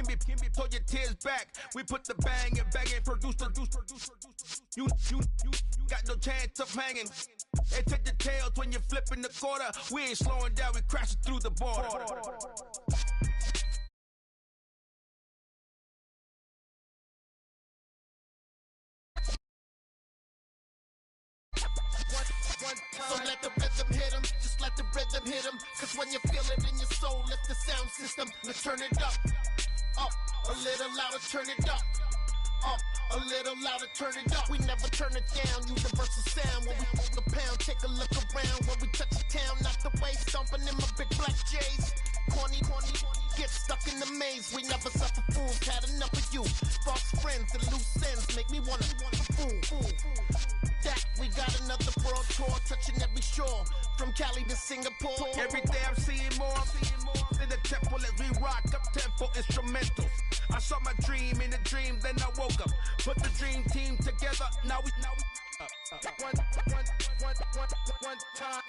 pull your tears back. We put the bang and bang and produce. You got no chance of hanging. And take the tails when you're flipping the quarter. We ain't slowing down, we crashing through the border. So let the rhythm hit him, just let the rhythm hit him. Cause when you feel it in your soul, lift the sound system. Let's turn it up, a little louder, turn it up, a little louder, turn it up. We never turn it down, universal sound. When we move the pound, take a look around. When we touch the town, not the way, stomping in my big black J's. Corny, get stuck in the maze. We never suffer fools, had enough of you. False friends and loose ends make me wanna fool. That we got another world tour, touching every shore, from Cali to Singapore. Every day I'm seeing more in the temple as we rock up tempo instrumentals. I saw my dream in a dream, then I woke up. Put the dream team together, now we one time.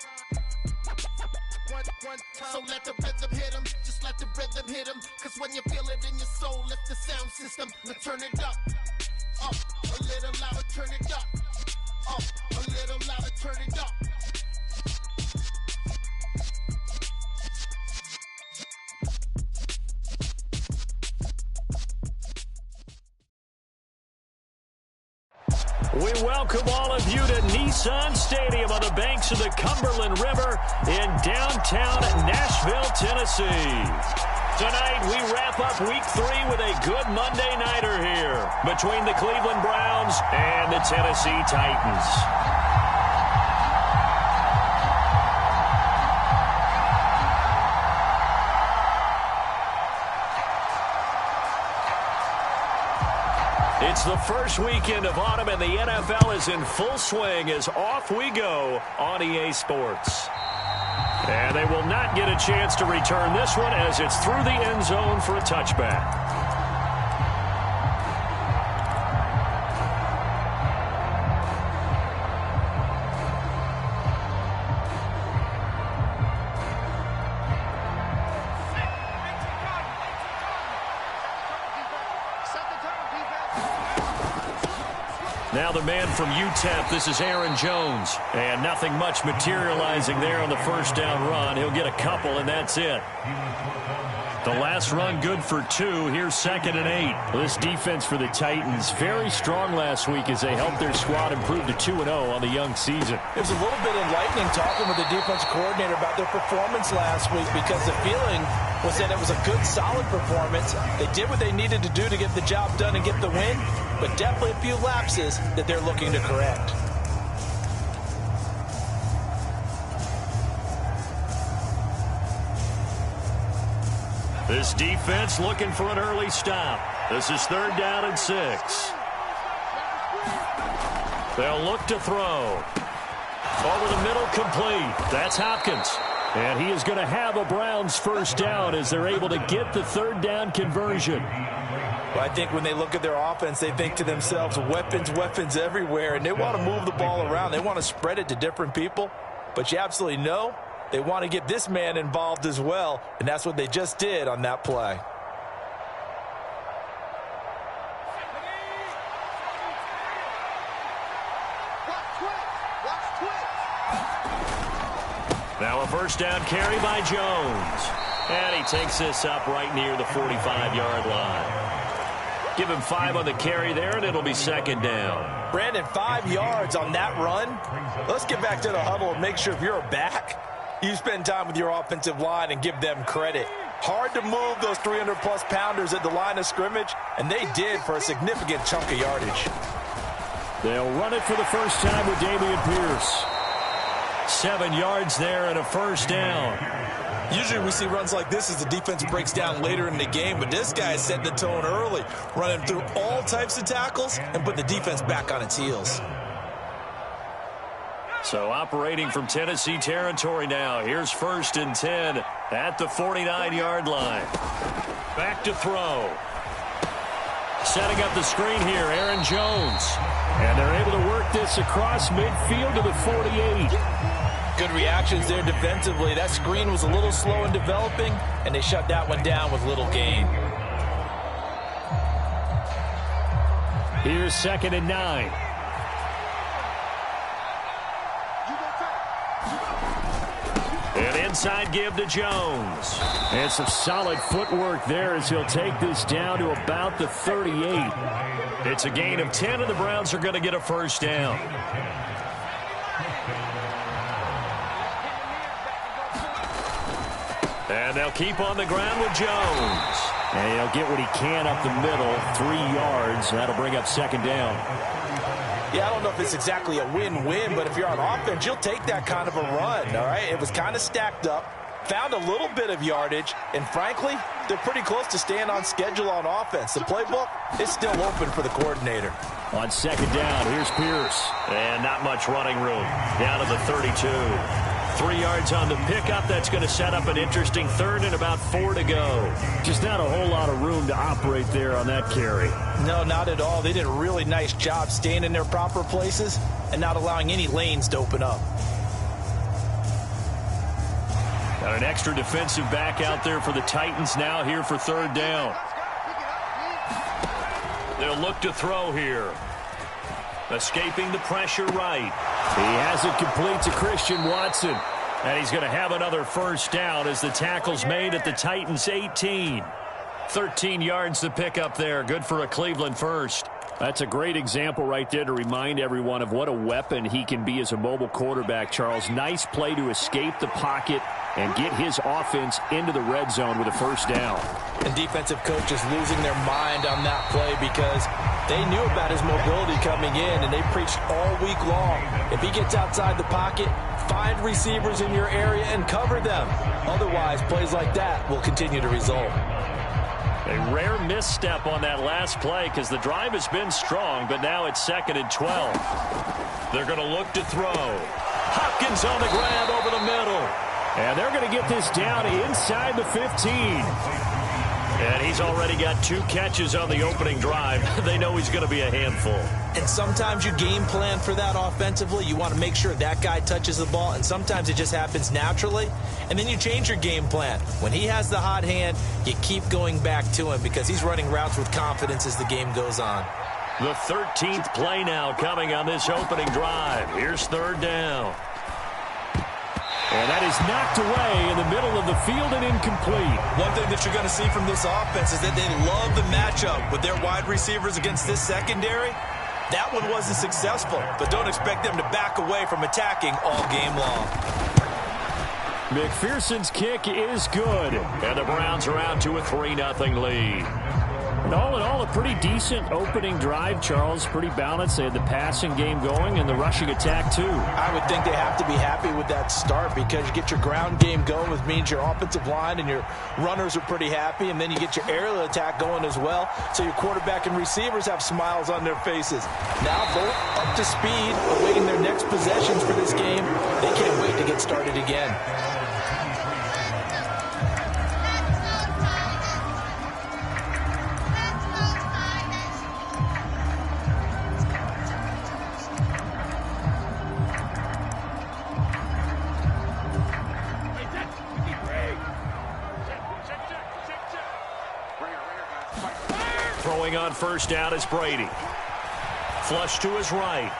So let the rhythm hit him, just let the rhythm hit him. Cause when you feel it in your soul, lift the sound system. Let's turn it up, a little louder, turn it up, a little louder, turn it up. We welcome all of you to Nissan Stadium on the banks of the Cumberland River in downtown Nashville, Tennessee. Tonight, we wrap up Week 3 with a good Monday nighter here between the Cleveland Browns and the Tennessee Titans. It's the first weekend of autumn, and the NFL is in full swing as off we go on EA Sports. And they will not get a chance to return this one as it's through the end zone for a touchback. Now the man from UTEP, this is Aaron Jones. And nothing much materializing there on the first down run. He'll get a couple, and that's it. The last run good for 2. Here's 2nd and 8. Well, this defense for the Titans, very strong last week as they helped their squad improve to 2-0 on the young season. It was a little bit enlightening talking with the defensive coordinator about their performance last week because the feeling was that it was a good, solid performance. They did what they needed to do to get the job done and get the win, but definitely a few lapses that they're looking to correct. This defense looking for an early stop. This is 3rd down and 6. They'll look to throw. Over the middle, complete. That's Hopkins. And he is going to have a Browns first down as they're able to get the 3rd down conversion. Well, I think when they look at their offense, they think to themselves, weapons everywhere, and they want to move the ball around. They want to spread it to different people. But you absolutely know they want to get this man involved as well, and that's what they just did on that play. Now a first down carry by Jones. And he takes this up right near the 45-yard line. Give him 5 on the carry there, and it'll be 2nd down. Brandon, 5 yards on that run. Let's get back to the huddle and make sure if you're a back, you spend time with your offensive line and give them credit. Hard to move those 300-plus pounders at the line of scrimmage, and they did for a significant chunk of yardage. They'll run it for the first time with Dameon Pierce. 7 yards there and a first down. Usually we see runs like this as the defense breaks down later in the game, but this guy set the tone early, running through all types of tackles and put the defense back on its heels. So operating from Tennessee territory now. Here's 1st and 10 at the 49-yard line. Back to throw. Setting up the screen here, Aaron Jones. And they're able to work this across midfield to the 48. Good reactions there defensively. That screen was a little slow in developing, and they shut that one down with little gain. Here's 2nd and 9. An inside give to Jones. And some solid footwork there as he'll take this down to about the 38. It's a gain of 10, and the Browns are going to get a first down. And they'll keep on the ground with Jones. And he'll get what he can up the middle, 3 yards. That'll bring up 2nd down. Yeah, I don't know if it's exactly a win-win, but if you're on offense, you'll take that kind of a run, all right? It was kind of stacked up, found a little bit of yardage, and frankly, they're pretty close to staying on schedule on offense. The playbook is still open for the coordinator. On 2nd down, here's Pierce. And not much running room. Down to the 32. 3 yards on the pickup. That's going to set up an interesting 3rd and about 4 to go. Just not a whole lot of room to operate there on that carry. No, not at all. They did a really nice job staying in their proper places and not allowing any lanes to open up. Got an extra defensive back out there for the Titans now here for 3rd down. They'll look to throw here. Escaping the pressure right. He has it complete to Christian Watson. And he's going to have another first down as the tackle's made at the Titans' 18. 13 yards to pick up there. Good for a Cleveland first. That's a great example right there to remind everyone of what a weapon he can be as a mobile quarterback, Charles. Nice play to escape the pocket and get his offense into the red zone with a first down. And defensive coaches losing their mind on that play because they knew about his mobility coming in, and they preached all week long. If he gets outside the pocket, find receivers in your area and cover them. Otherwise, plays like that will continue to result. A rare misstep on that last play because the drive has been strong, but now it's 2nd and 12. They're going to look to throw. Hopkins on the grab over the middle. And they're going to get this down inside the 15. And he's already got 2 catches on the opening drive. They know he's going to be a handful. And sometimes you game plan for that offensively. You want to make sure that guy touches the ball, and sometimes it just happens naturally. And then you change your game plan. When he has the hot hand, you keep going back to him because he's running routes with confidence as the game goes on. The 13th play now coming on this opening drive. Here's 3rd down. And that is knocked away in the middle of the field and incomplete. One thing that you're going to see from this offense is that they love the matchup with their wide receivers against this secondary. That one wasn't successful, but don't expect them to back away from attacking all game long. McPherson's kick is good. And the Browns are out to a 3-0 lead. And all in all, a pretty decent opening drive, Charles. Pretty balanced. They had the passing game going and the rushing attack, too. I would think they have to be happy with that start because you get your ground game going, which means your offensive line and your runners are pretty happy, and then you get your aerial attack going as well, so your quarterback and receivers have smiles on their faces. Now both up to speed, awaiting their next possessions for this game. They can't wait to get started again. Throwing on first down is Brady. Flush to his right.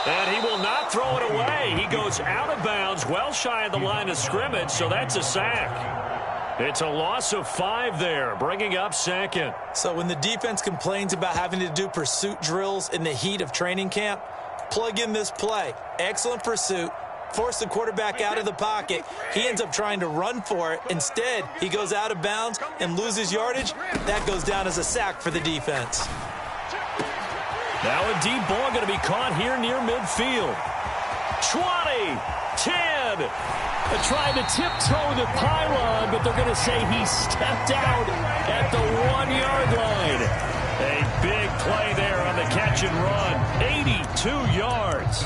And he will not throw it away. He goes out of bounds, well shy of the line of scrimmage, so that's a sack. It's a loss of 5 there, bringing up 2nd. So when the defense complains about having to do pursuit drills in the heat of training camp, plug in this play. Excellent pursuit. Force the quarterback out of the pocket. He ends up trying to run for it. Instead, he goes out of bounds and loses yardage. That goes down as a sack for the defense. Now a deep ball going to be caught here near midfield. 20, 10. They're trying to tiptoe the pylon, but they're going to say he stepped out at the 1-yard line. A big play there on the catch and run. 82 yards.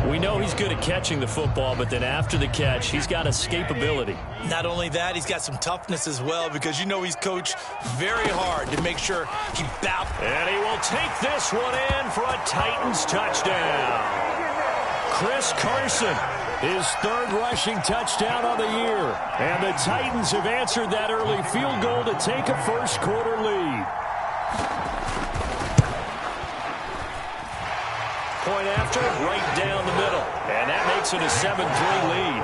We know he's good at catching the football, but then after the catch, he's got escapability. Not only that, he's got some toughness as well because you know he's coached very hard to make sure he bounces. And he will take this one in for a Titans touchdown. Chris Carson, his 3rd rushing touchdown of the year. And the Titans have answered that early field goal to take a first quarter lead. after, right down the middle. And that makes it a 7-3 lead.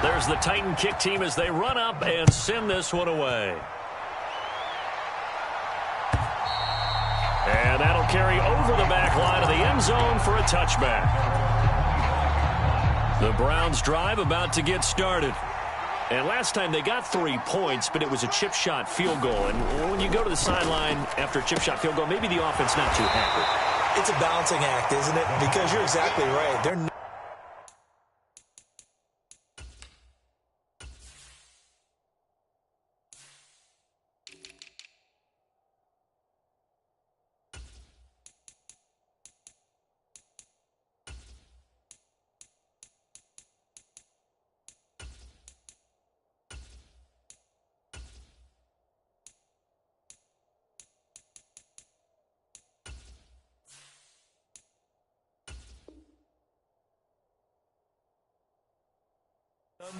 There's the Titan kick team as they run up and send this one away. And that'll carry over the back line of the end zone for a touchback. The Browns drive about to get started. And last time they got 3 points, but it was a chip shot field goal. And when you go to the sideline after a chip shot field goal, maybe the offense not too happy. It's a balancing act, isn't it? Because you're exactly right. They're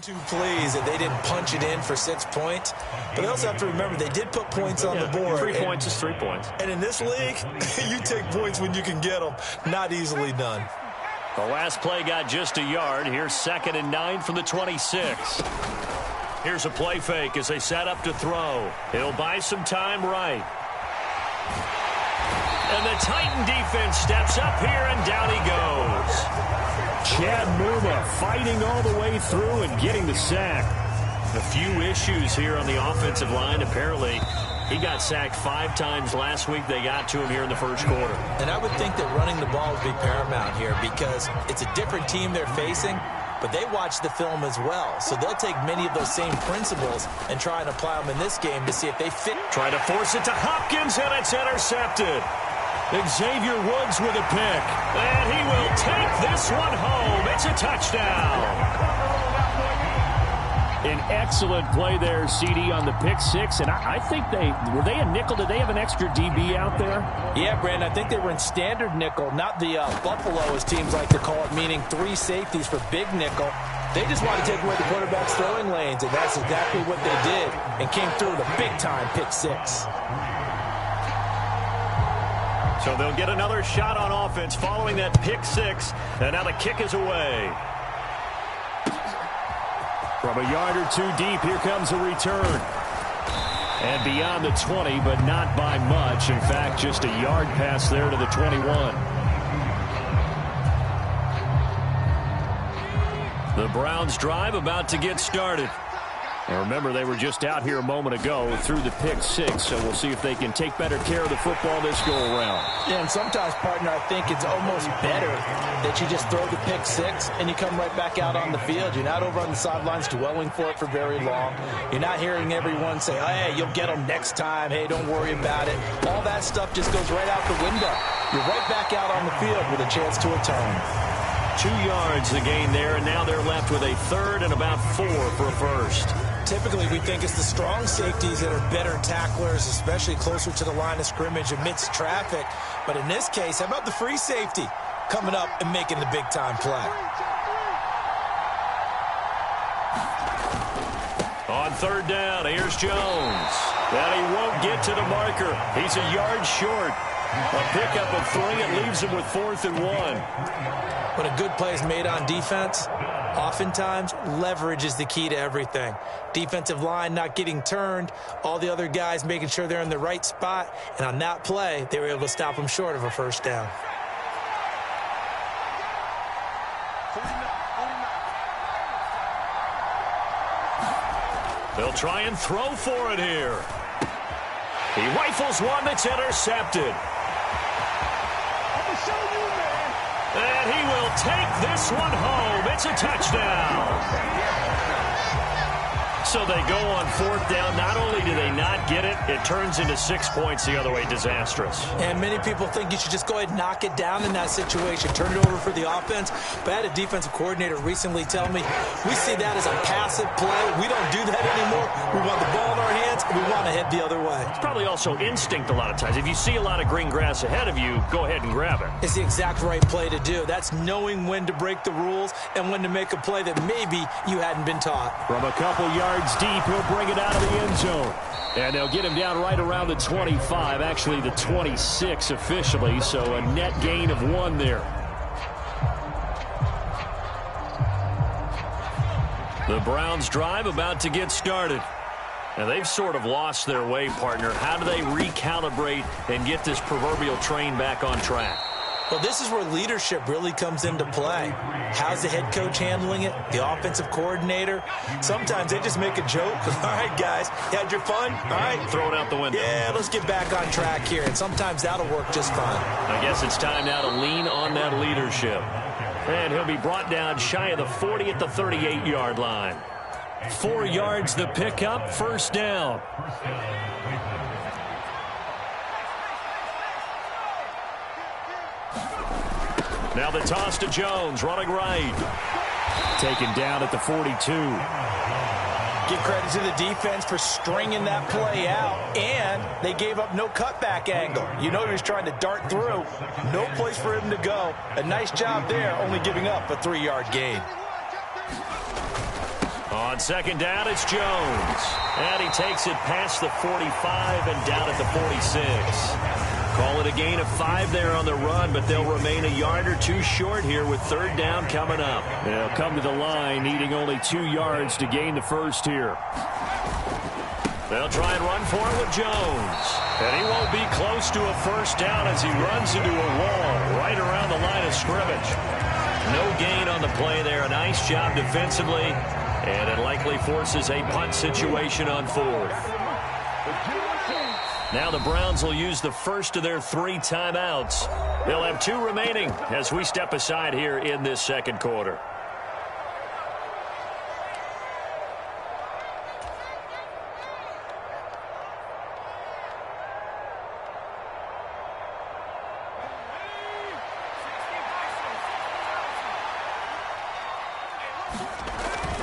too pleased that they didn't punch it in for 6 points. But they also have to remember they did put points on the board. 3 points is 3 points. And in this league, you take points when you can get them. Not easily done. The last play got just a yard. Here's 2nd and 9 from the 26. Here's a play fake as they set up to throw. He'll buy some time right. And the Titan defense steps up here, and down he goes. Chad Muma fighting all the way through and getting the sack. A few issues here on the offensive line. Apparently, he got sacked 5 times last week. They got to him here in the first quarter. And I would think that running the ball would be paramount here because it's a different team they're facing, but they watch the film as well. So they'll take many of those same principles and try and apply them in this game to see if they fit. Try to force it to Hopkins, and it's intercepted. Xavier Woods with a pick. And he will take this one home. It's a touchdown. An excellent play there, CD, on the pick six. And I think were they a nickel? Did they have an extra DB out there? Yeah, Brandon, I think they were in standard nickel, not the Buffalo, as teams like to call it, meaning 3 safeties for big nickel. They just want to take away the quarterback's throwing lanes, and that's exactly what they did and came through with a big-time pick six. So they'll get another shot on offense following that pick six. And now the kick is away. From a yard or 2 deep, here comes a return. And beyond the 20, but not by much. In fact, just a yard pass there to the 21. The Browns drive about to get started. And remember, they were just out here a moment ago through the pick six, so we'll see if they can take better care of the football this go-around. Yeah, and sometimes, partner, I think it's almost better that you just throw the pick six and you come right back out on the field. You're not over on the sidelines dwelling for it for very long. You're not hearing everyone say, oh, hey, you'll get them next time. Hey, don't worry about it. All that stuff just goes right out the window. You're right back out on the field with a chance to atone. 2 yards the gain there, and now they're left with a 3rd and about 4 for a first. Typically, we think it's the strong safeties that are better tacklers, especially closer to the line of scrimmage amidst traffic. But in this case, how about the free safety coming up and making the big-time play? On 3rd down, here's Jones. And he won't get to the marker. He's a yard short. A pickup of 3. It leaves him with 4th and 1. When a good play is made on defense, oftentimes leverage is the key to everything. Defensive line not getting turned, all the other guys making sure they're in the right spot, and on that play, they were able to stop them short of a first down. They'll try and throw for it here. He rifles one that's intercepted. And he will take this one home. It's a touchdown. So they go on fourth down. Not only do they not get it, it turns into 6 points the other way. Disastrous. And many people think you should just go ahead and knock it down in that situation. Turn it over for the offense. But I had a defensive coordinator recently tell me, we see that as a passive play. We don't do that anymore. We want the ball in our hands, and we want to head the other way. It's probably also instinct a lot of times. If you see a lot of green grass ahead of you, go ahead and grab it. It's the exact right play to do. That's knowing when to break the rules and when to make a play that maybe you hadn't been taught. From a couple yards deep, he'll bring it out of the end zone. And they'll get him down right around the 25, actually the 26 officially, so a net gain of 1 there. The Browns drive about to get started. And they've sort of lost their way, partner. How do they recalibrate and get this proverbial train back on track? Well, this is where leadership really comes into play. How's the head coach handling it? The offensive coordinator? Sometimes they just make a joke. All right, guys, you had your fun? All right. Throw it out the window. Yeah, let's get back on track here. And sometimes that'll work just fine. I guess it's time now to lean on that leadership. And he'll be brought down shy of the 40 at the 38-yard line. 4 yards the pickup, first down. Now the toss to Jones, running right. Taken down at the 42. Give credit to the defense for stringing that play out, and they gave up no cutback angle. You know he was trying to dart through. No place for him to go. A nice job there, only giving up a 3-yard gain. On second down, it's Jones. And he takes it past the 45 and down at the 46. Call it a gain of 5 there on the run, but they'll remain a yard or 2 short here with third down coming up. They'll come to the line, needing only 2 yards to gain the first here. They'll try and run for it with Jones. And he won't be close to a first down as he runs into a wall right around the line of scrimmage. No gain on the play there. A nice job defensively. And it likely forces a punt situation on fourth. Now the Browns will use the first of their 3 timeouts. They'll have 2 remaining as we step aside here in this second quarter.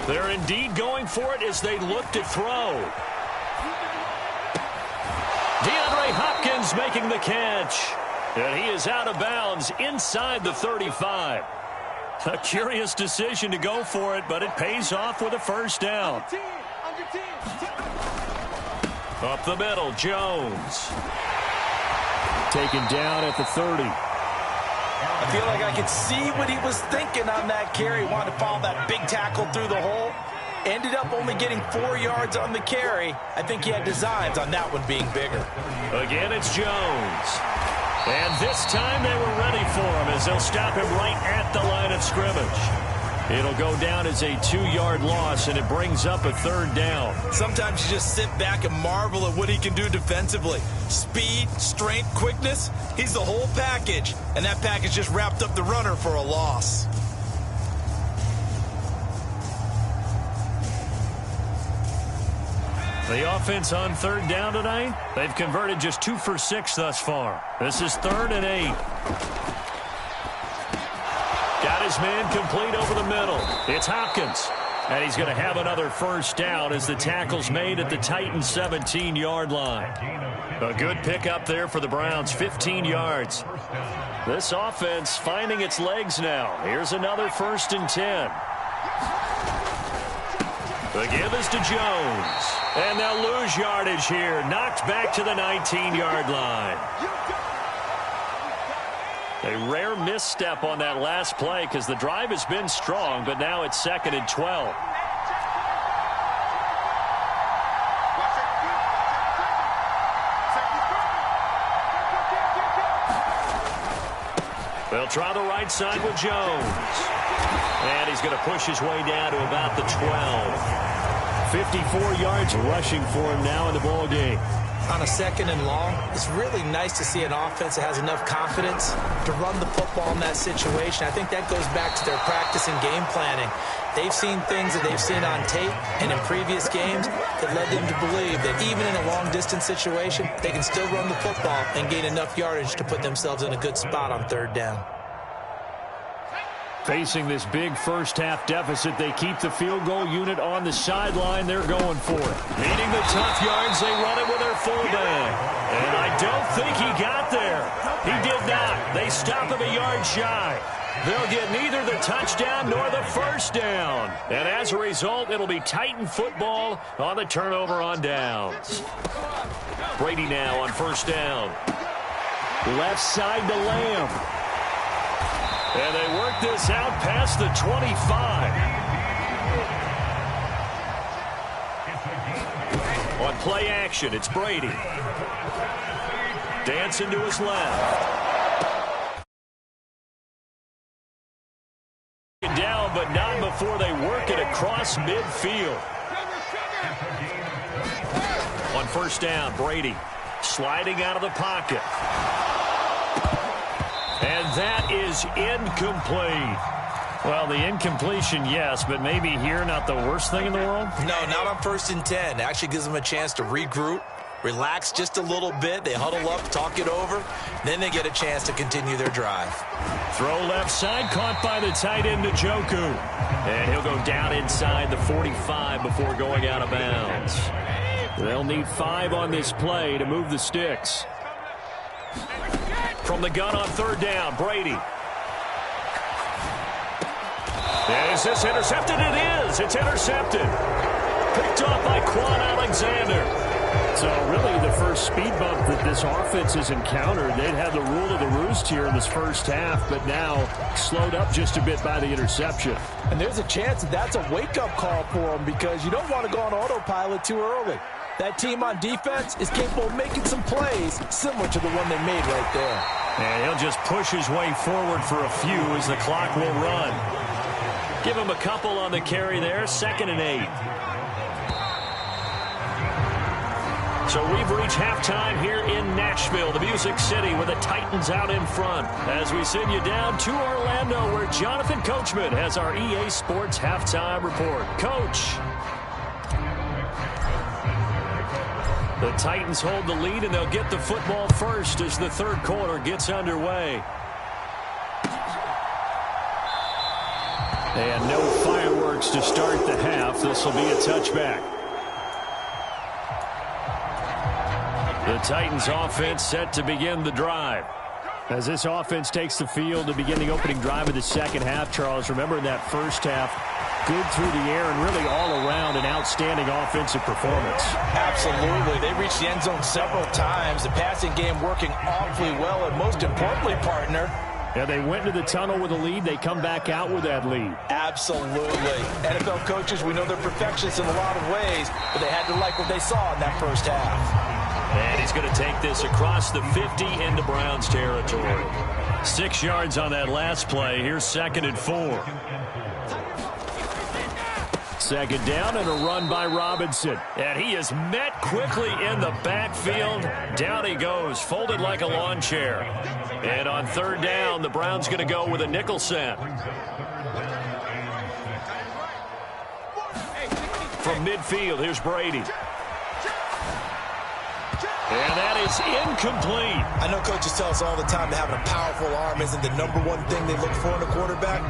They're indeed going for it as they look to throw. DeAndre Hopkins making the catch. And he is out of bounds inside the 35. A curious decision to go for it, but it pays off with a first down. Up the middle, Jones. Taken down at the 30. I feel like I could see what he was thinking on that carry. Wanted to follow that big tackle through the hole. Ended up only getting 4 yards on the carry. I think he had designs on that one being bigger. Again, it's Jones. And this time they were ready for him as they'll stop him right at the line of scrimmage. It'll go down as a 2-yard loss, and it brings up a third down. Sometimes you just sit back and marvel at what he can do defensively. Speed, strength, quickness, he's the whole package. And that package just wrapped up the runner for a loss. The offense on third down tonight, they've converted just 2 for 6 thus far. This is 3rd and 8. Got his man complete over the middle. It's Hopkins. And he's going to have another first down as the tackle's made at the Titans' 17-yard line. A good pickup there for the Browns, 15 yards. This offense finding its legs now. Here's another 1st and 10. The give is to Jones. And they'll lose yardage here. Knocked back to the 19-yard line. A rare misstep on that last play because the drive has been strong, but now it's 2nd and 12. They'll try the right side with Jones. And he's going to push his way down to about the 12. 54 yards rushing for him now in the ball game. on a 2nd and long, it's really nice to see an offense that has enough confidence to run the football in that situation. I think that goes back to their practice and game planning. They've seen things that they've seen on tape and in previous games that led them to believe that even in a long-distance situation, they can still run the football and gain enough yardage to put themselves in a good spot on 3rd down. Facing this big first-half deficit, they keep the field goal unit on the sideline. They're going for it. Needing the tough yards, they run it with their fullback. And I don't think he got there. He did not. They stop him a yard shy. They'll get neither the touchdown nor the first down. And as a result, it'll be Titan football on the turnover on downs. Brady now on 1st down. Left side to Lamb. And they work this out past the 25. On play action, it's Brady. Dancing to his left. Down, but not before they work it across midfield. On 1st down, Brady sliding out of the pocket. And that is incomplete. Well, the incompletion, yes, but maybe here not the worst thing in the world? No, not on 1st and 10. It actually gives them a chance to regroup, relax just a little bit. They huddle up, talk it over. Then they get a chance to continue their drive. Throw left side, caught by the tight end, Njoku. And he'll go down inside the 45 before going out of bounds. They'll need 5 on this play to move the sticks. From the gun on 3rd down, Brady. Is this intercepted? It is. It's intercepted. Picked off by Quan Alexander. So really the first speed bump that this offense has encountered, they'd had the rule of the roost here in this first half, but now slowed up just a bit by the interception. And there's a chance that that's a wake-up call for them because you don't want to go on autopilot too early. That team on defense is capable of making some plays similar to the one they made right there. And he'll just push his way forward for a few as the clock will run. Give him a couple on the carry there, 2nd and 8. So we've reached halftime here in Nashville, the Music City, with the Titans out in front. As we send you down to Orlando, where Jonathan Coachman has our EA Sports halftime report. Coach. The Titans hold the lead, and they'll get the football first as the 3rd quarter gets underway. And no fireworks to start the half. This will be a touchback. The Titans offense set to begin the drive. As this offense takes the field to begin the opening drive of the 2nd half, Charles, remember in that first half, good through the air and really all around an outstanding offensive performance. Absolutely. They reached the end zone several times. The passing game working awfully well, and most importantly, partner, yeah, they went into the tunnel with a lead. They come back out with that lead. Absolutely. NFL coaches, we know they're perfectionists in a lot of ways, but they had to like what they saw in that first half. And he's going to take this across the 50 into Browns territory. 6 yards on that last play. Here's 2nd and 4. 2nd down and a run by Robinson. And he is met quickly in the backfield. Down he goes, folded like a lawn chair. And on 3rd down, the Browns going to go with a nickel set. From midfield, here's Brady. And that is incomplete. I know coaches tell us all the time that having a powerful arm isn't the #1 thing they look for in a quarterback.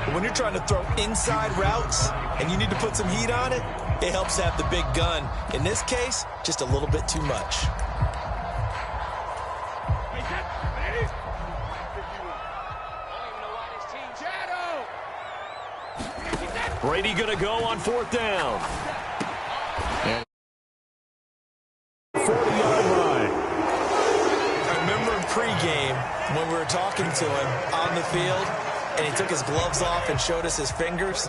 But when you're trying to throw inside routes and you need to put some heat on it, it helps to have the big gun. In this case, just a little bit too much. Brady going to go on 4th down. And 40-yard line. I remember in pregame when we were talking to him on the field, and he took his gloves off and showed us his fingers.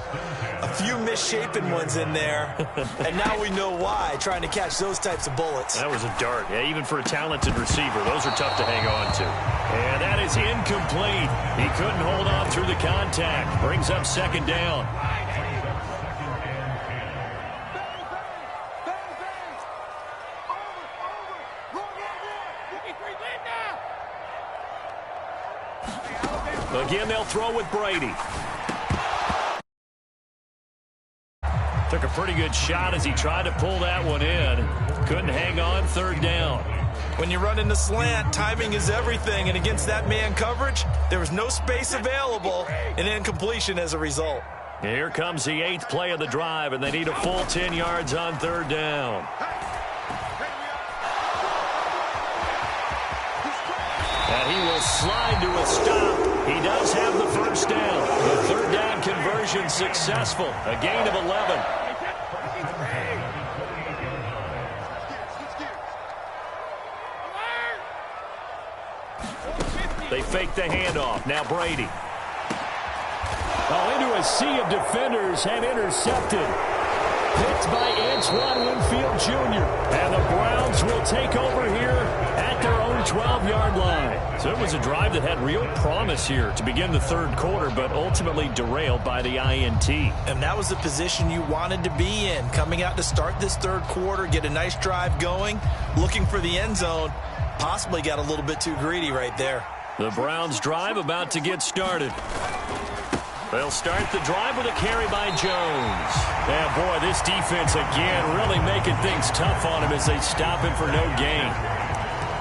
A few misshapen ones in there, and now we know why, trying to catch those types of bullets. That was a dart. Yeah, even for a talented receiver, those are tough to hang on to. And that is incomplete. He couldn't hold on through the contact. Brings up 2nd down. Again, they'll throw with Brady. Took a pretty good shot as he tried to pull that one in. Couldn't hang on, third down. When you run in the slant, timing is everything, and against that man coverage, there was no space available, and incompletion as a result. Here comes the 8th play of the drive, and they need a full 10 yards on third down. And he will slide to a stop. He does have the first down. The third down conversion successful. A gain of 11. They fake the handoff. Now Brady. Oh, into a sea of defenders and intercepted. Picked by Antoine Winfield Jr. And the Browns will take over here at their own 12-yard line. So it was a drive that had real promise here to begin the third quarter, but ultimately derailed by the INT. And that was the position you wanted to be in. Coming out to start this third quarter, get a nice drive going, looking for the end zone. Possibly got a little bit too greedy right there. The Browns drive about to get started. They'll start the drive with a carry by Jones. And boy, this defense again really making things tough on him as they stop him for no gain.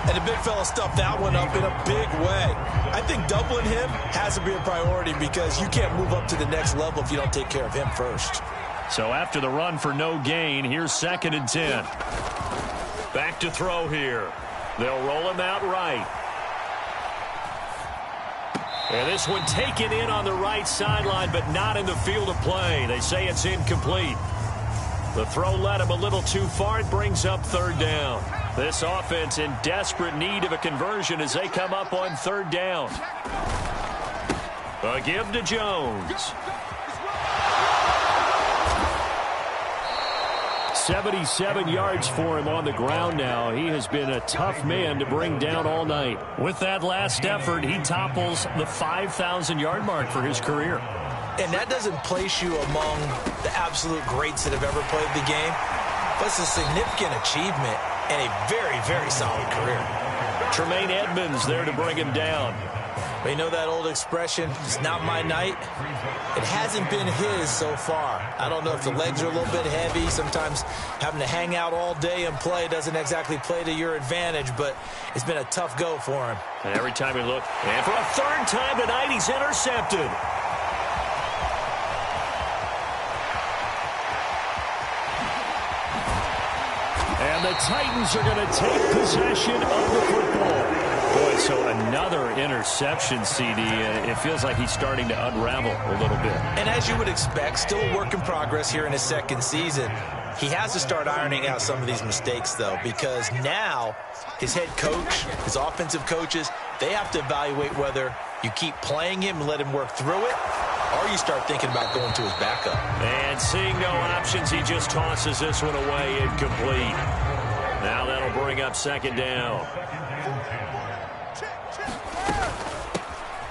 And the big fella stuffed that one up in a big way. I think doubling him has to be a priority because you can't move up to the next level if you don't take care of him first. So after the run for no gain, here's 2nd and 10. Back to throw here. They'll roll him out right. And this one taken in on the right sideline, but not in the field of play. They say it's incomplete. The throw led him a little too far. It brings up third down. This offense in desperate need of a conversion as they come up on third down. A give to Jones. 77 yards for him on the ground now. He has been a tough man to bring down all night. With that last effort, he topples the 5,000-yard mark for his career. And that doesn't place you among the absolute greats that have ever played the game, but it's a significant achievement and a very, very solid career. Tremaine Edmonds there to bring him down. But you know that old expression, it's not my night? It hasn't been his so far. I don't know if the legs are a little bit heavy. Sometimes having to hang out all day and play doesn't exactly play to your advantage, but it's been a tough go for him. And every time he looked, and for a third time tonight, he's intercepted. And the Titans are going to take possession of the football. Boy, so another interception, CD. It feels like he's starting to unravel a little bit. And as you would expect, still a work in progress here in his second season. He has to start ironing out some of these mistakes, though, because now his head coach, his offensive coaches, they have to evaluate whether you keep playing him and let him work through it, or you start thinking about going to his backup. And seeing no options, he just tosses this one away incomplete. Now that'll bring up second down.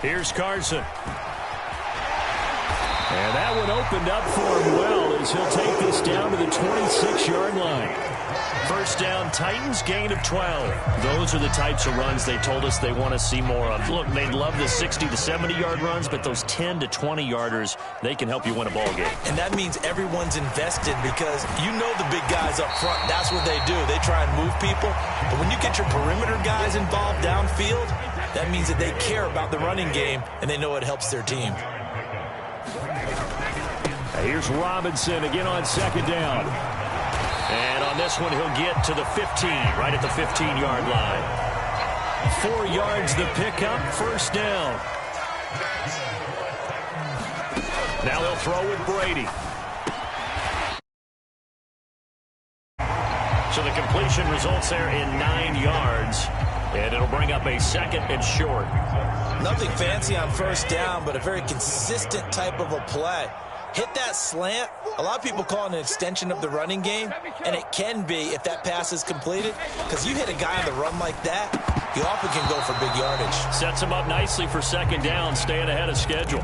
Here's Carson. And that one opened up for him well as he'll take this down to the 26-yard line. First down, Titans, gain of 12. Those are the types of runs they told us they want to see more of. Look, they love the 60 to 70-yard runs, but those 10 to 20-yarders, they can help you win a ball game. And that means everyone's invested because you know the big guys up front. That's what they do. They try and move people. But when you get your perimeter guys involved downfield, that means that they care about the running game, and they know it helps their team. Here's Robinson again on second down. And on this one, he'll get to the 15, right at the 15-yard line. 4 yards the pickup, first down. Now they'll throw with Brady. So the completion results there in 9 yards. And it'll bring up a second and short. Nothing fancy on first down, but a very consistent type of a play. Hit that slant. A lot of people call it an extension of the running game, and it can be if that pass is completed, because you hit a guy on the run like that, he often can go for big yardage. Sets him up nicely for second down, staying ahead of schedule.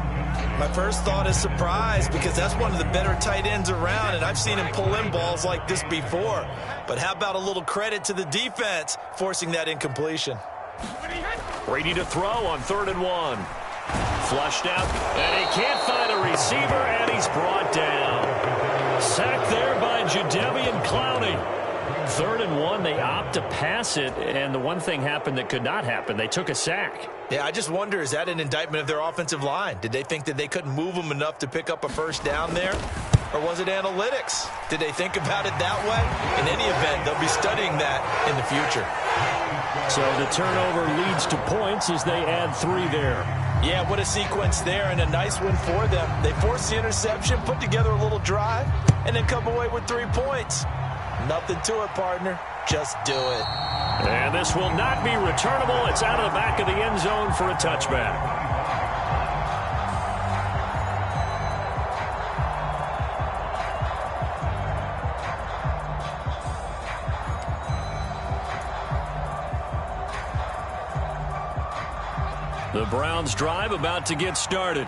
My first thought is surprise, because that's one of the better tight ends around, and I've seen him pull in balls like this before. But how about a little credit to the defense forcing that incompletion? Brady to throw on 3rd and 1. Flushed out, and he can't find a receiver, and he's brought down. Sacked there by Jadeveon Clowney. 3rd and 1, they opt to pass it, and the one thing happened that could not happen. They took a sack. Yeah, I just wonder, is that an indictment of their offensive line? Did they think that they couldn't move them enough to pick up a first down there? Or was it analytics? Did they think about it that way? In any event, they'll be studying that in the future. So the turnover leads to points as they add 3 there. Yeah, what a sequence there, and a nice one for them. They force the interception, put together a little drive, and then come away with 3 points. Nothing to it, partner. Just do it. And this will not be returnable. It's out of the back of the end zone for a touchback. The Browns drive about to get started.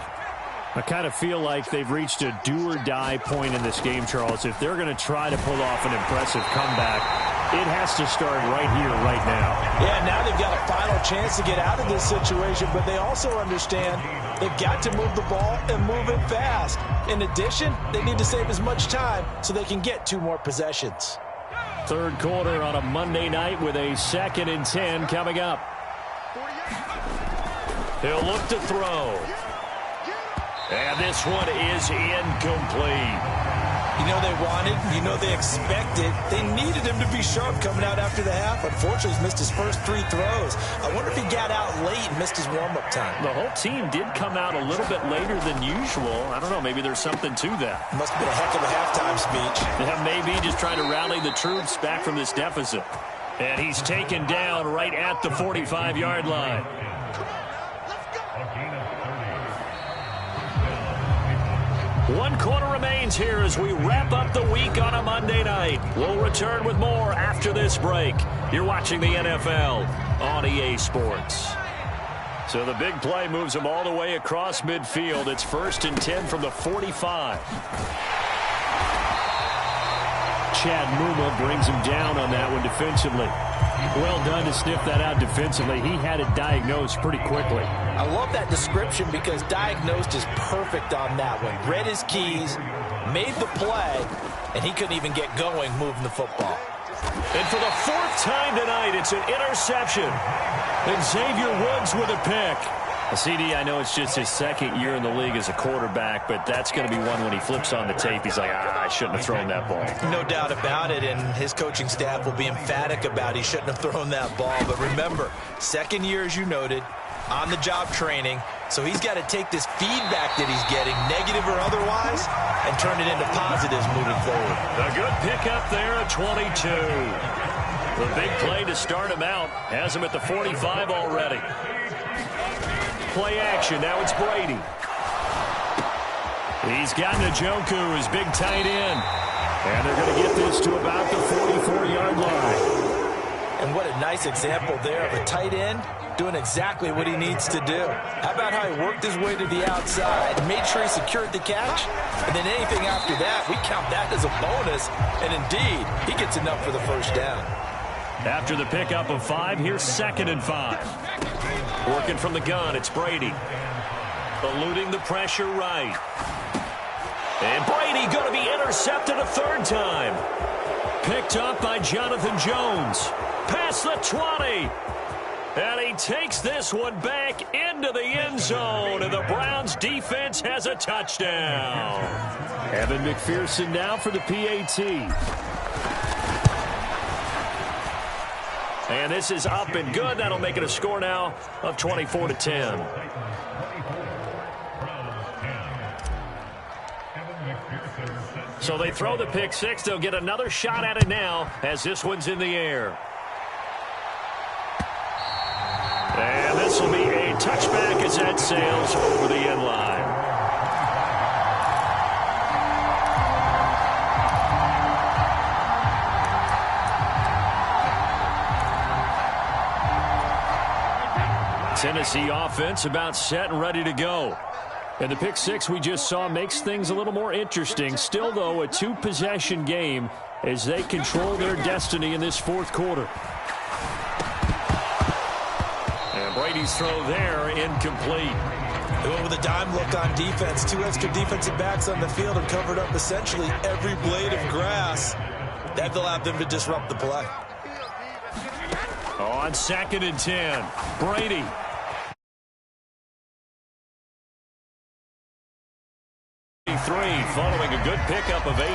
I kind of feel like they've reached a do-or-die point in this game, Charles. If they're going to try to pull off an impressive comeback, it has to start right here, right now. Yeah, now they've got a final chance to get out of this situation, but they also understand they've got to move the ball and move it fast. In addition, they need to save as much time so they can get 2 more possessions. 3rd quarter on a Monday night with a 2nd and 10 coming up. He'll look to throw. And this one is incomplete. You know they wanted, you know they expected. They needed him to be sharp coming out after the half. Unfortunately, he's missed his first 3 throws. I wonder if he got out late and missed his warm-up time. The whole team did come out a little bit later than usual. I don't know, maybe there's something to that. Must have been a heck of a halftime speech. Yeah, maybe just trying to rally the troops back from this deficit. And he's taken down right at the 45-yard line. 1 quarter remains here as we wrap up the week on a Monday night. We'll return with more after this break. You're watching the NFL on EA Sports. So the big play moves him all the way across midfield. It's 1st and 10 from the 45. Chad Muma brings him down on that one defensively. Well done to sniff that out defensively. He had it diagnosed pretty quickly. I love that description because diagnosed is perfect on that one. Read his keys, made the play, and he couldn't even get going moving the football. And for the 4th time tonight, it's an interception. And Xavier Woods with a pick. CD, I know it's just his 2nd year in the league as a quarterback, but that's going to be one when he flips on the tape. He's like, I shouldn't have thrown that ball. No doubt about it, and his coaching staff will be emphatic about he shouldn't have thrown that ball. But remember, 2nd year, as you noted, on-the-job training, so he's got to take this feedback that he's getting, negative or otherwise, and turn it into positives moving forward. A good pickup there at 22. The big play to start him out has him at the 45 already. Play action. Now it's Brady. He's got Njoku, his big tight end. And they're going to get this to about the 44-yard line. And what a nice example there of a tight end doing exactly what he needs to do. How about how he worked his way to the outside, made sure he secured the catch, and then anything after that, we count that as a bonus. And indeed, he gets enough for the first down. After the pickup of 5, here's 2nd and 5. Working from the gun, it's Brady. Eluding the pressure right. And Brady going to be intercepted a 3rd time. Picked up by Jonathan Jones. Past the 20. And he takes this one back into the end zone. And the Browns defense has a touchdown. Evan McPherson now for the PAT. And this is up and good. That'll make it a score now of 24-10. So they throw the pick 6. They'll get another shot at it now as this one's in the air. And this will be a touchback as that sails over the end line. Tennessee offense about set and ready to go. And the pick 6 we just saw makes things a little more interesting. Still, though, a 2-possession game as they control their destiny in this 4th quarter. And Brady's throw there incomplete. They went with a dime look on defense. 2 extra defensive backs on the field and covered up essentially every blade of grass. That allowed them to disrupt the play. On 2nd and 10, Brady. Following a good pickup of 8.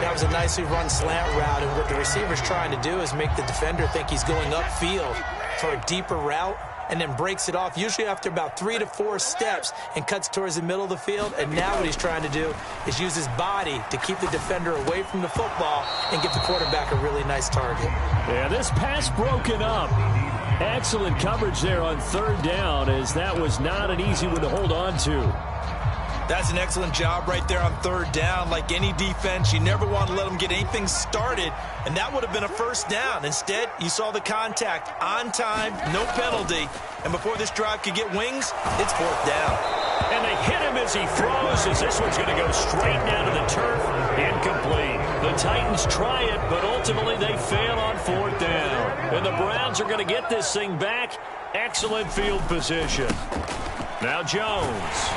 That was a nicely run slant route, and what the receiver's trying to do is make the defender think he's going upfield for a deeper route, and then breaks it off, usually after about 3 to 4 steps, and cuts towards the middle of the field. And now what he's trying to do is use his body to keep the defender away from the football and give the quarterback a really nice target. Yeah, this pass broken up. Excellent coverage there on 3rd down, as that was not an easy one to hold on to. That's an excellent job right there on 3rd down. Like any defense, you never want to let them get anything started, and that would have been a 1st down. Instead, you saw the contact on time, no penalty, and before this drive could get wings, it's 4th down. And they hit him as he throws, as this one's going to go straight down to the turf. Incomplete. The Titans try it, but ultimately they fail on 4th down. And the Browns are going to get this thing back. Excellent field position. Now Jones.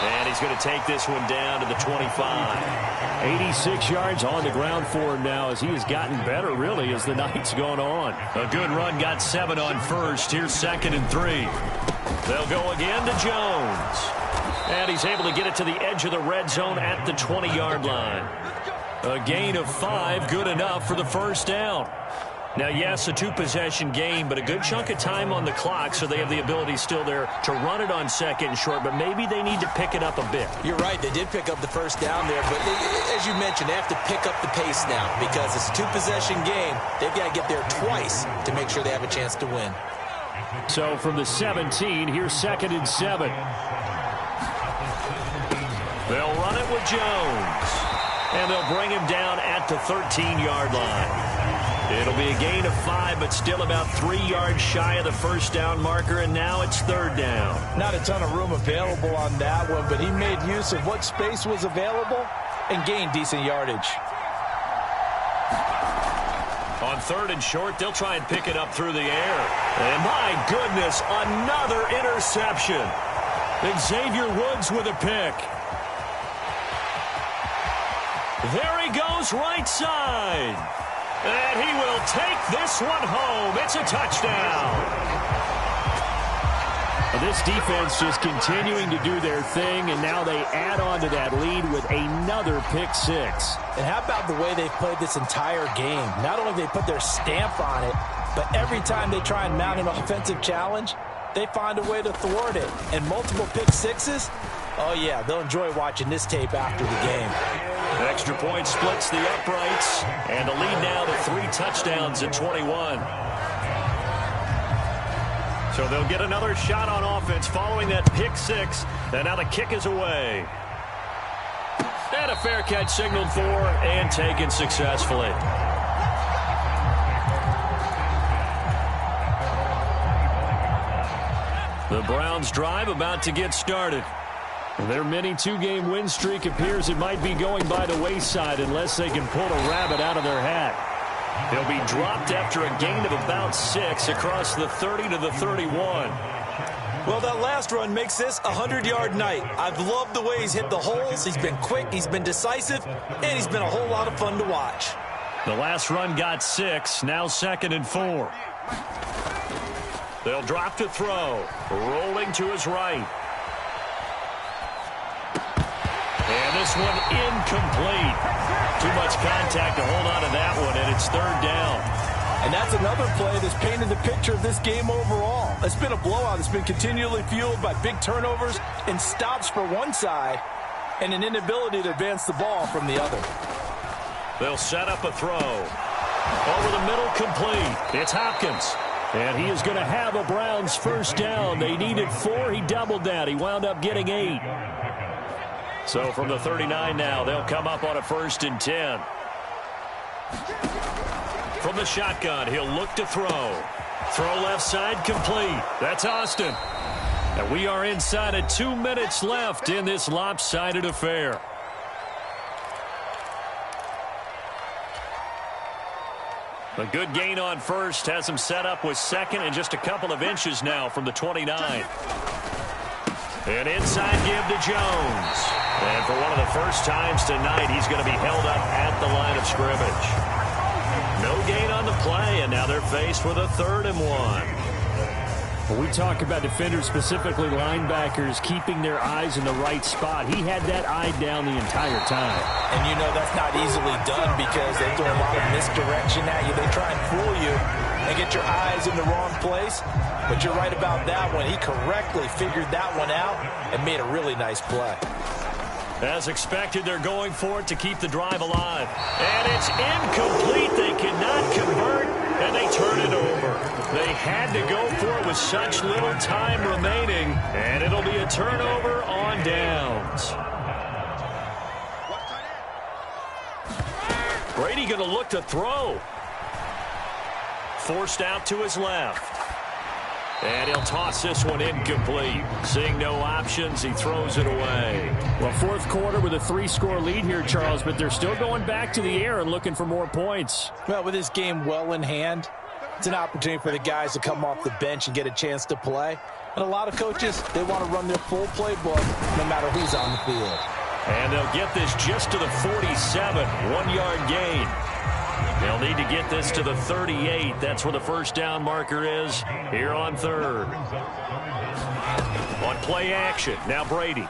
And he's going to take this one down to the 25. 86 yards on the ground for him now, as he has gotten better, really, as the night's gone on. A good run, got 7 on 1st. Here's 2nd and 3. They'll go again to Jones. And he's able to get it to the edge of the red zone at the 20-yard line. A gain of 5, good enough for the 1st down. Now, yes, a 2-possession game, but a good chunk of time on the clock, so they have the ability still there to run it on 2nd and short, but maybe they need to pick it up a bit. You're right. They did pick up the 1st down there, but as you mentioned, they have to pick up the pace now because it's a 2-possession game. They've got to get there twice to make sure they have a chance to win. So from the 17, here's 2nd and 7. They'll run it with Jones, and they'll bring him down at the 13-yard line. It'll be a gain of 5, but still about 3 yards shy of the 1st down marker, and now it's 3rd down. Not a ton of room available on that one, but he made use of what space was available and gained decent yardage. On 3rd and short, they'll try and pick it up through the air. And my goodness, another interception. Xavier Woods with a pick. There he goes, right side. And he will take this one home. It's a touchdown. This defense just continuing to do their thing, and now they add on to that lead with another pick 6. And how about the way they've played this entire game? Not only have they put their stamp on it, but every time they try and mount an offensive challenge, they find a way to thwart it. And multiple pick 6s, oh yeah, they'll enjoy watching this tape after the game. Extra point splits the uprights, and the lead now to 3 touchdowns at 21. So they'll get another shot on offense following that pick 6, and now the kick is away. And a fair catch signaled for and taken successfully. The Browns drive about to get started. Their mini 2-game win streak appears it might be going by the wayside unless they can pull a rabbit out of their hat. They'll be dropped after a gain of about 6 across the 30 to the 31. Well, that last run makes this a 100-yard night. I've loved the way he's hit the holes. He's been quick, he's been decisive, and he's been a whole lot of fun to watch. The last run got 6, now 2nd and 4. They'll drop to throw, rolling to his right. And this one incomplete. Too much contact to hold on to that one, and it's 3rd down. And that's another play that's painted the picture of this game overall. It's been a blowout. It's been continually fueled by big turnovers and stops for one side and an inability to advance the ball from the other. They'll set up a throw. Over the middle, complete. It's Hopkins. And he is going to have a Browns 1st down. They needed 4. He doubled that. He wound up getting 8. So from the 39 now, they'll come up on a 1st and 10. From the shotgun, he'll look to throw. Throw left side, complete. That's Austin. And we are inside of 2 minutes left in this lopsided affair. A good gain on 1st has him set up with 2nd and just a couple of inches now from the 29. An inside give to Jones. And for one of the first times tonight, he's going to be held up at the line of scrimmage. No gain on the play, and now they're faced with a 3rd and 1. When we talk about defenders, specifically linebackers, keeping their eyes in the right spot, he had that eye down the entire time. And you know that's not easily done because they throw a lot of misdirection at you. They try and fool you and get your eyes in the wrong place. But you're right about that one. He correctly figured that one out and made a really nice play. As expected, they're going for it to keep the drive alive. And it's incomplete. They cannot convert, and they turn it over. They had to go for it with such little time remaining, and it'll be a turnover on downs. Brady going to look to throw. Forced out to his left. And he'll toss this one incomplete. Seeing no options, he throws it away. Well, fourth quarter with a 3-score lead here, Charles, but they're still going back to the air and looking for more points. Well, with this game well in hand, it's an opportunity for the guys to come off the bench and get a chance to play. And a lot of coaches, they want to run their full playbook no matter who's on the field. And they'll get this just to the 47, 1-yard gain. They'll need to get this to the 38. That's where the first down marker is here on 3rd. On play action, now Brady.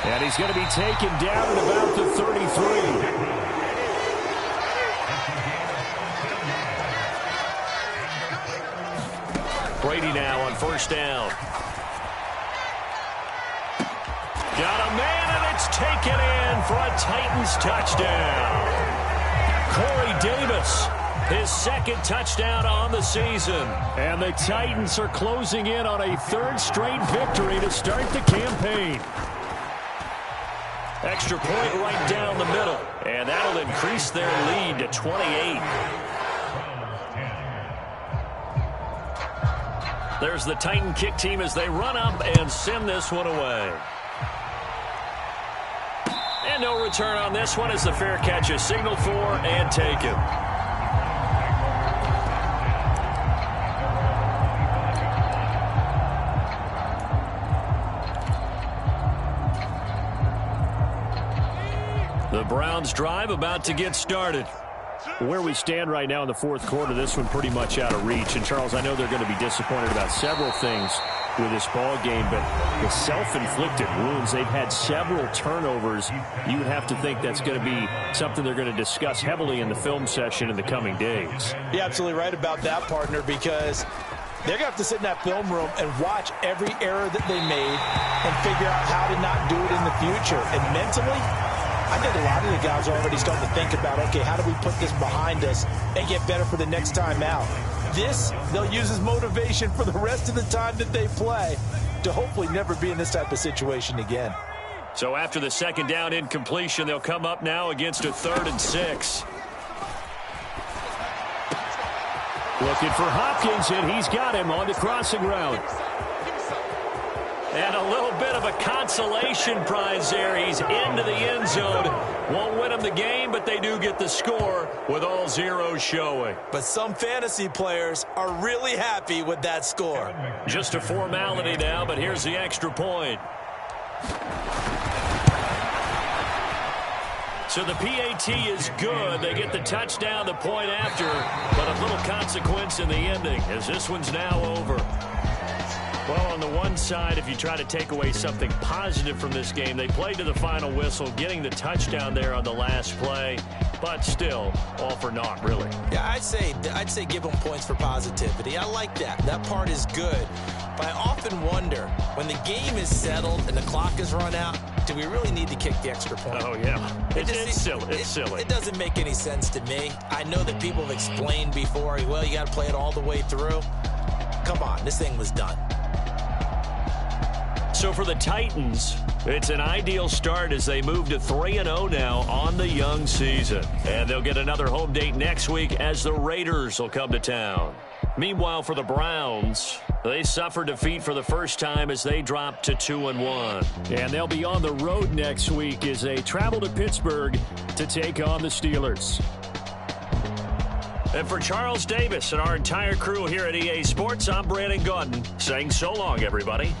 And he's going to be taken down at about the 33. Brady now on first down. Got a man, and it's taken in for a Titans touchdown. Corey Davis, his 2nd touchdown on the season. And the Titans are closing in on a 3rd straight victory to start the campaign. Extra point right down the middle. And that'll increase their lead to 28. There's the Titan kick team as they run up and send this one away. And no return on this one as the fair catch is signaled for and taken. The Browns drive about to get started. Where we stand right now in the fourth quarter, this one pretty much out of reach. And, Charles, I know they're going to be disappointed about several things with this ball game, but the self-inflicted wounds, they've had several turnovers. You would have to think that's going to be something they're going to discuss heavily in the film session in the coming days. You're absolutely right about that, partner, because they're going to have to sit in that film room and watch every error that they made and figure out how to not do it in the future. And mentally, I think a lot of the guys are already starting to think about, okay, how do we put this behind us and get better for the next time out? This, they'll use as motivation for the rest of the time that they play to hopefully never be in this type of situation again. So after the 2nd down incompletion, they'll come up now against a 3rd and 6. Looking for Hopkins, and he's got him on the crossing route. And a little bit of a consolation prize there. He's into the end zone. Won't win them the game, but they do get the score with all zeros showing. But some fantasy players are really happy with that score. Just a formality now, but here's the extra point. So the PAT is good. They get the touchdown the point after, but a little consequence in the ending as this one's now over. Well, on the one side, if you try to take away something positive from this game, they played to the final whistle, getting the touchdown there on the last play, but still, all for naught, really. Yeah, I'd say give them points for positivity. I like that. That part is good. But I often wonder, when the game is settled and the clock is run out, do we really need to kick the extra point? Oh, yeah. It's silly. It's silly. It doesn't make any sense to me. I know that people have explained before, well, you got to play it all the way through. Come on, this thing was done. So for the Titans, it's an ideal start as they move to 3-0 now on the young season. And they'll get another home date next week as the Raiders will come to town. Meanwhile, for the Browns, they suffered defeat for the first time as they dropped to 2-1. And they'll be on the road next week as they travel to Pittsburgh to take on the Steelers. And for Charles Davis and our entire crew here at EA Sports, I'm Brandon Gaudin saying so long, everybody.